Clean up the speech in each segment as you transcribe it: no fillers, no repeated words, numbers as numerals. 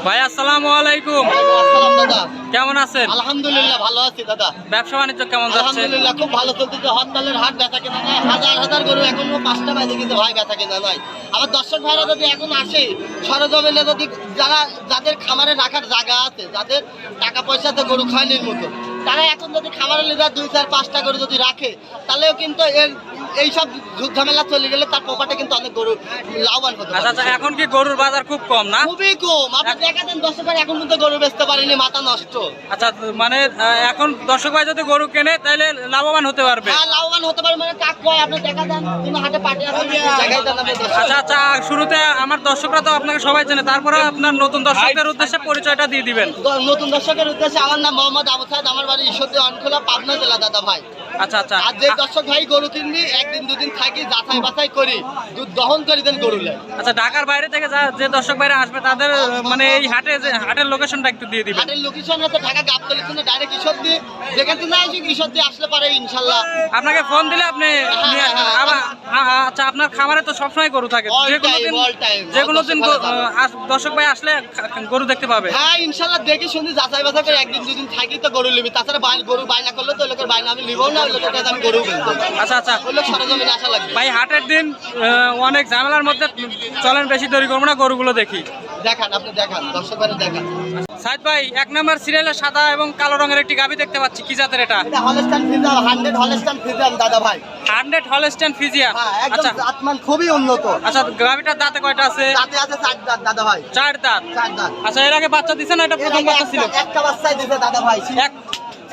ভাই আসসালামু আলাইকুম। আসসালাম দাদা, কেমন আছেন? আলহামদুলিল্লাহ ভালো আছি দাদা। ব্যবসা বাণিজ্য কেমন যাচ্ছে? আলহামদুলিল্লাহ খুব ভালো চলতেছে। হরতালের হাট বেচা কেনা নাই, হাজার হাজার গরু এখনো 5টা বাজে কিন্তু ভাই বেচা কেনা নাই। আমার দর্শক ভাইরা যদি এখন আসে সরজমিনে, যদি যাদের খামারে রাখার জায়গা আছে, যাদের টাকা পয়সাতে গরু খাওয়ানোর মতো, তারা এখন যদি খামারে লিডার 2-4-5টা গরু যদি রাখে, তাহলেও কিন্তু এইসব ঝামেলা চলে গেলে তার প্রপার্টি কিন্তু অনেক গরু লাভবান হতে পারে। আচ্ছা, এখন কি গরুর বাজার খুব কম না? খুবই কম। আপনি দেখা দেন দর্শক ভাই এখন কিন্তু গরু বেচতে পারেনি, মাথা নষ্ট। আচ্ছা, মানে এখন দর্শক ভাই যদি গরু কেনে তাহলে লাভবান হতে পারবে। হ্যাঁ, লাভবান হতে পারে মানে কাক কয়। আপনি দেখা দেন কোনো হাটে পার্টি আছে, দেখাই দেন আপনি দর্শক। আচ্ছা, শুরুতে আমার দর্শকরা তো আপনাকে সবাই চেনে, তারপরে আপনার নতুন দর্শকদের উদ্দেশ্যে পরিচয়টা দিয়ে দিবেন। নতুন দর্শকের উদ্দেশ্যে আমার নাম মোহাম্মদ আবু সাইদ, আমার বাড়ি ঈশ্বরদী অনখোলা, পাবনা জেলা দাদা ভাই। আচ্ছা, আর যে দর্শক ভাই গরু কিনবি, একদিন দুদিন থাকি, যাচাই বাছাই করি, দুধ দহন করে দেন গরু লেন। আচ্ছা, ঢাকার বাইরে থেকে যে দর্শক বাইরে আসবে তাদের মানে এই হাটের লোকেশনটা একটু দিয়ে দিবেন। হাটের লোকেশন হচ্ছে ঢাকা গাবতলী থেকে ডাইরেক্ট ঈশ্বরদী, যেখান থেকে আসি ঈশ্বরদী আসলে পারে ইনশাল্লাহ। আপনাকে ফোন দিলে আপনি নিয়ে আসবেন। আচ্ছা, আপনার খামারে তো সবসময় গরু থাকে, যে কোনো দিন দর্শক ভাই আসলে গরু দেখতে পাবে। হ্যাঁ ইনশাল্লাহ, দেখি শুনি যাচাই বাছাই করে একদিন দুদিন থাকি তো গরু নিবি। তাছাড়া গরু বায়না করলে তো লোকের বায়না আমি নিবও না, ওই লোকের কাছে আমি গরু কিনবো। আচ্ছা, ওই লোক সরজমিনে আসা লাগবে। ভাই হাটের দিন অনেক ঝামেলার মধ্যে চলেন, বেশি দেরি করবো না, গরুগুলো দেখি। দেখান, আপনি দেখান, দর্শক ভাইরা দেখান। সাইদ ভাই, 1 নম্বর সিরিয়ালে সাদা এবং কালো রঙের একটি গাভী দেখতে পাচ্ছি, কি জাতের এটা? এটা হলস্টাইন ফ্রিজিয়ান, 100 হলস্টাইন ফ্রিজিয়ান দাদা ভাই। 100 হলস্টাইন ফ্রিজিয়ান। হ্যাঁ, একদম আচ্ছা, জাতমান খুবই উন্নত। আচ্ছা, গাভীটার দাঁতে কয়টা আছে? দাঁতে আছে 4 দাঁত দাদা ভাই। 4 দাঁত। 4 দাঁত। আচ্ছা, এর আগে বাচ্চা দিছে না? এটা প্রথম বাচ্চা ছিল? একটা বাচ্চাই দিছে দাদা ভাই।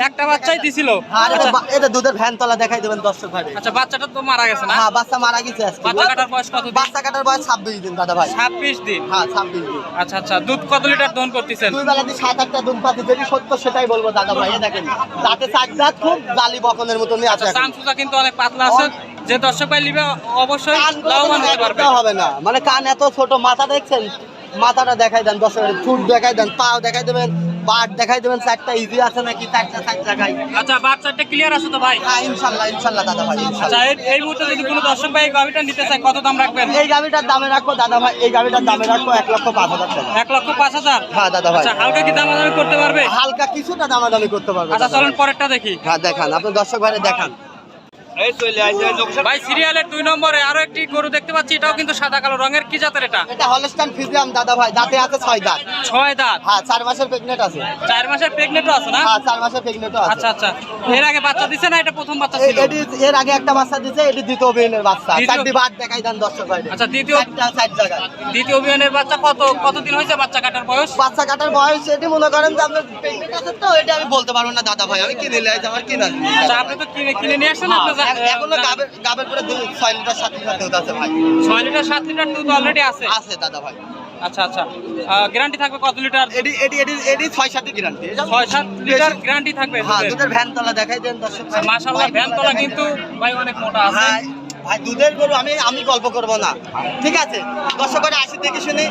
একটা বাচ্চাই দিছিল। আর এটা দুধের ভ্যান তলা দেখাই দেবেন দর্শক ভাই। আচ্ছা, বাচ্চাটা তো মারা গেছে না? হ্যাঁ, বাচ্চা মারা গেছে আজকে। বাচ্চা কাটার বয়স কত দিন? বাচ্চা কাটার বয়স 26 দিন দাদা ভাই। 26 দিন। হ্যাঁ, 26 দিন। আচ্ছা, দুধ কত লিটার দহন করতেছেন? দুই বেলা দিয়ে 7-8টা দুধ পাচ্ছি, যদি সত্য সেটাই বলবো দাদা ভাই। দেখেন দাঁতে 4 দাঁত, খুব জালি বকনের মতনই আছে। চামচুটা কিন্তু অনেক পাতলা আছে, যে দর্শক ভাই নিবে অবশ্যই লাভবান হতে পারবে। হবে না মানে কান এত ছোট, মাথা দেখছেন, মাথাটা দেখাই দেন দর্শকের, ঠুট দেখাই দেন, পাও দেখাই দেবেন, বাট দেখাই দেবেন, 4টা ইজি আছে নাকি 4টা 4 জায়গায়। আচ্ছা, বাচ্চাটা ক্লিয়ার আছে তো ভাই? হ্যাঁ ইনশাল্লাহ দাদা ভাই, ইনশাল্লাহ। আচ্ছা, এই মুহূর্তে যদি কোনো দর্শক ভাই এই গাভীটা নিতে চায়, কত দাম রাখবেন? এই গাভিটার দামে রাখবো দাদা ভাই, এই গাভিটার দামে রাখবো 1,05,000 টাকা। 1,05,000? হ্যাঁ দাদা ভাই। আচ্ছা, হালকা কি দামাদামি করতে পারবে? হালকা কিছুটা দামাদামি করতে পারবে। আচ্ছা, চলেন পরেরটা দেখি। হ্যাঁ দেখান, আপনি দর্শক ভাইরে দেখান। ভাই সিরিয়ালের 2 নম্বরে আরো একটি গরু দেখতে পাচ্ছি, এটাও কিন্তু সাদা কালো রঙের, কি জাতের এটা? এটা হলস্টাইন ফ্রিজিয়ান দাদা ভাই, দাঁতে আছে 6 দাঁত। 6 দাঁত? হ্যাঁ, 4 মাসের প্রেগনেন্ট আছে। 4 মাসের প্রেগনেন্টও আছে না? হ্যাঁ, 4 মাসের প্রেগনেন্টও আছে। আচ্ছা, এর আগে বাচ্চা দিছে না? এটা প্রথম বাচ্চা ছিল? এর আগে একটা বাচ্চা দিছে, এটি দ্বিতীয় অভিযানের বাচ্চা। 4টি বাট দেখাই দেন দর্শক ভাই। আচ্ছা, 4 জায়গা দ্বিতীয় অভিযানের বাচ্চা কতদিন হয়েছে বাচ্চা কাটার বয়স? বাচ্চা কাটার বয়স এটি মনে করেন যে আপনার প্রেগনেন্ট আছে, তো এটা আমি বলতে পারবো না দাদা ভাই, আমি কিনে নিয়ে আসি, আমার কিনা। আচ্ছা, আপনি তো কিনে নিয়ে আসছেন? এখনো গাবের করে 6 লিটার 7 লিটার দুধ আছে ভাই। 6 লিটার 7 লিটার দুধ অলরেডি আছে দাদা ভাই। আচ্ছা, গ্যারান্টি থাকবে কত লিটার? এটি 6-7 গ্যারান্টি। 6-7 লিটার গ্যারান্টি থাকবে। হ্যাঁ, দুধের ভ্যান তলা দেখাই দেন দর্শক ভাই। মাশাআল্লাহ, ভ্যান তলা কিন্তু ভাই অনেক মোটা আছে। হ্যাঁ ভাই, দুধের গরু আমি গল্প করবো না, ঠিক আছে? দর্শক ভাই আসি দেখে শুনে,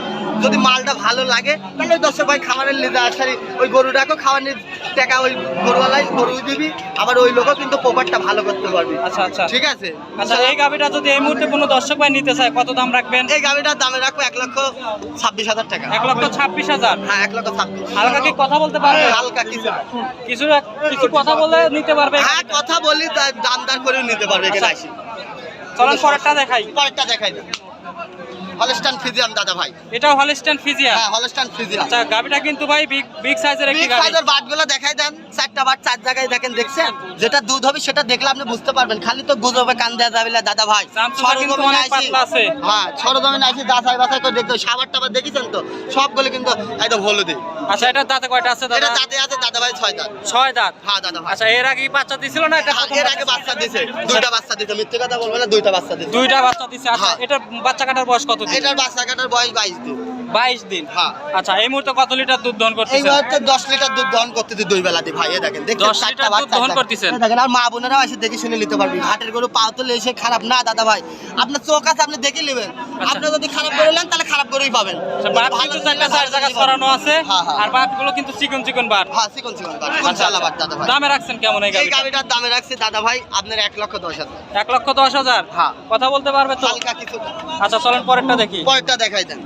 যদি মালটা ভালো লাগে তাহলে ওই দর্শক ভাই খামারের লিদা আসারি ওই গরুটাকেও খাওয়ানোর টাকা ওই গরুওয়ালাই গরু দিবি, আবার ওই লোকও কিন্তু প্রপারটা ভালো করতে পারবি। আচ্ছা, ঠিক আছে? আচ্ছা, এই গাভিটা যদি এই মুহূর্তে কোনো দর্শক ভাই নিতে চায়, কত দাম রাখবেন? এই গাভিটার দামে রাখবো 1,26,000 টাকা। 1,26,000? হ্যাঁ, 1,26,000। হালকা কি কথা বলতে পারবে? হালকা কিছু কথা বলে নিতে পারবে? হ্যাঁ, কথা বলি, দাম দাম করেও নিতে পারবে। এখানে আসি, চলেন পরেরটা দেখাই। হলস্টাইন ফ্রিজিয়ান দাদা ভাই। এটাও হলস্টাইন ফ্রিজিয়ান? হ্যাঁ, হলস্টাইন ফ্রিজিয়ান। আচ্ছা, গাভিটা কিন্তু ভাই বিগ সাইজের একটি গাভি। বিগ সাইজের বাটগুলো দেখাই দেন, 4টা বাট 4 জায়গায় দেখেন, দেখছেন? যেটা দুধ হবে সেটা দেখলে আপনি বুঝতে পারবেন, খালি তো গুজবে কান দেয়া যাবে না দাদা ভাই। চামচুটা কিন্তু অনেক পাতলা আছে। হ্যাঁ, সরজমিনে আসি যাচাই বাছাই করে দেখতে, সাবারটা দেখেছেন তো, সবগুলো কিন্তু একদম হলুদে। আচ্ছা, এটার দাঁতে কয়টা আছে দাদা? এটা দাঁতে আছে দাদা ভাই 6 দাঁত। 6 দাঁত? হ্যাঁ দাদা ভাই। আচ্ছা, এর আগে বাচ্চা দিছিল না? এটা এর আগে বাচ্চা দিছে, 2টা বাচ্চা দিছে, মিথ্যে কথা বলবো না, 2টা বাচ্চা দিছে। 2টা বাচ্চা দিছে। আচ্ছা, এটা বাচ্চা কাটার বয়স কত দিন? এটার বাচ্চা কাটার বয়স 22 দিন। 22 দিন? হ্যাঁ। আচ্ছা, এই মুহূর্তে কত লিটার দুধ দহন এই করতেছেন? মুহূর্তে 10 লিটার দুধ দহন করতেছে 2 বেলাতে ভাই। এই দেখেন, দেখছেন 10 লিটার দুধ দহন করতেছেন? দেখেন, আর মা বোনেরাও এসে দেখে শুনে নিতে পারবে। হাটের গরু পাও তো এসে খারাপ না দাদা ভাই, আপনার চোখ আছে, আপনি দেখে নেবেন। আপনি যদি খারাপ করে নেন তাহলে খারাপ গরুই পাবেন। বাট কিন্তু 4 জায়গা ছড়ানো আছে, আর বাটগুলো কিন্তু চিকন বাট। হ্যাঁ, চিকন বাট, ইনশাআল্লাহ বাট দাদা ভাই। দামে রাখছেন কেমন এই গাভিটা? এই গাভিটার দামে রাখছি দাদা ভাই আপনার 1,10,000। 1,10,000? হ্যাঁ। কথা বলতে পারবে তো? হালকা কিছু। আচ্ছা, চলেন পরেরটা দেখি। পরেরটা দেখাই দেন।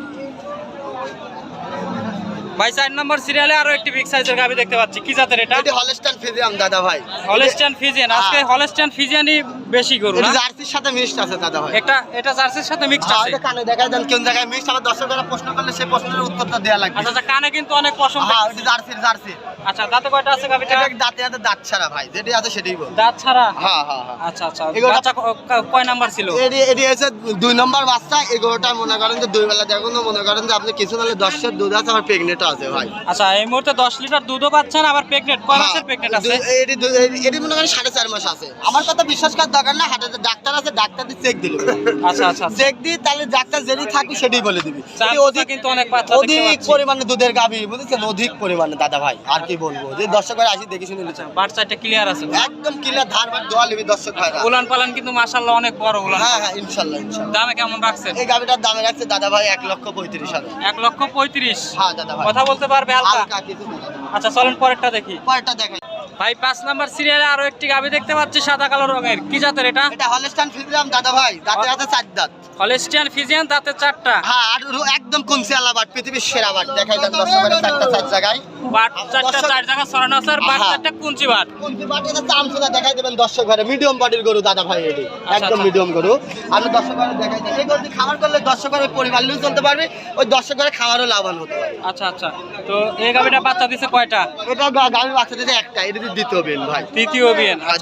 ভাই 4 নম্বর সিরিয়ালে আরো একটি বিগ সাইজের গাভী দেখতে পাচ্ছি, কি জাতের এটা? এটি হলস্টাইন ফ্রিজিয়ান দাদা ভাই। Holstein Friesian. আজকে হলস্টাইন ফ্রিজিয়ানই বেশি গরু এটি না? জার্সির সাথে মিক্সড আছে দাদা ভাই। এটা জার্সির সাথে মিক্সড হ্যাঁ, আছে। এটা কানে দেখাই দেন কোন জায়গায় মিক্সড, আমার দর্শকরা প্রশ্ন করলে সেই প্রশ্নের উত্তরটা দেয়া লাগবে। আচ্ছা আচ্ছা, কানে কিন্তু অনেক পশম হ্যাঁ, দেখতেছি। এটি জার্সি। আচ্ছা, দাঁতে কয়টা আছে গাভীটা? এটা দাঁতে হাতে দাঁত ছাড়া ভাই, যেটি আছে সেটাই বল। দাঁত ছাড়া? হ্যাঁ হ্যাঁ হ্যাঁ। আচ্ছা আচ্ছা, এগুলো- বাচ্চা কয় নাম্বার ছিল? এটি হচ্ছে 2 নম্বর বাচ্চা। এগুলোটা মনে করেন যে 2 বেলা দেখুন, মনে করেন যে আপনি কিছু নালে 10 দুধ আছে, আমার প্রেগনেন্টও আছে ভাই। আচ্ছা, এই মুহূর্তে 10 লিটার দুধও পাচ্ছেন, আবার প্রেগনেন্ট। কয় মাসের প্রেগনেন্ট আছে? এটি মনে করেন 4.5 মাস আছে। আমার কথা বিশ্বাস করার দরকার না, হাটে ডাক্তার আছে, ডাক্তার দিয়ে চেক দিল। আচ্ছা আচ্ছা, চেক দিই তাহলে ডাক্তার যেটি থাকবে সেটাই বলে দিবি। অধিক কিন্তু অনেক বাচ্চা দেখতে অধিক পাচ্ছি। পরিমাণে দুধের গাভী, বুঝেছেন, অধিক পরিমাণে দাদা ভাই। আর কি বলবো, যে দর্শকরা আসি দেখে শুনে নিচ্ছে। বাচ্চাটা ক্লিয়ার আছে, একদম ক্লিয়ার, ধারবার দোয়া লিবি দর্শক ভাইরা। উলান পালান কিন্তু মাশাআল্লাহ অনেক বড় উলান। হ্যাঁ হ্যাঁ, ইনশাল্লাহ ইনশাল্লাহ। দামে কেমন রাখছেন? এই গাভীটার দামে রাখছে দাদা ভাই 1,35,000। 1,35,000। হ্যাঁ দাদা ভাই, কথা বলতে পারবে হালকা? হালকা কিছু না দাদা। আচ্ছা, চলেন পরেরটা দেখি। পরেরটা দেখাই। ভাই 5 নাম্বার সিরিয়ালে আরো একটি গাভী দেখতে পাচ্ছি, সাদা কালো রঙের, কি জাতের এটা? এটা হলস্টাইন ফ্রিজিয়ান দাদা ভাই, দাঁতে হাতে 4 দাঁত। হলস্টিয়ান ফ্রিজিয়ান, দাঁতে 4টা। হ্যাঁ, আর একদম কুনসিয়ালা বাট, পৃথিবীর সেরা বাট। দেখাই দেন দর্শকরা 4টা 4 জায়গায়। বাট 4টা 4 জায়গা ছড়ানো আছে, আর বাট হ্যাঁ। 4টা কুঞ্চি বাট। কুনসি বাট, এটা চামচুদা দেখাই দেবেন দর্শক ভাইরা। মিডিয়াম বডির গরু দাদা ভাই, এটি একদম আচ্ছা। মিডিয়াম গরু। আমি দর্শক ভাইরা দেখাই দেন, এই গরুটি খামার করলে দর্শক ভাইয়ের পরিবার নিয়েও চলতে পারবে, ওই দর্শক ভাইয়ের খামারও লাভবান হতে পারে। আচ্ছা আচ্ছা, তো এই গাভীটা বাচ্চা দিছে কয়টা? এটা গাভী বাচ্চা দিতে একটা, এটা দ্বিতীয় বেন ভাই। তৃতীয় বিয়ান। আচ্ছা।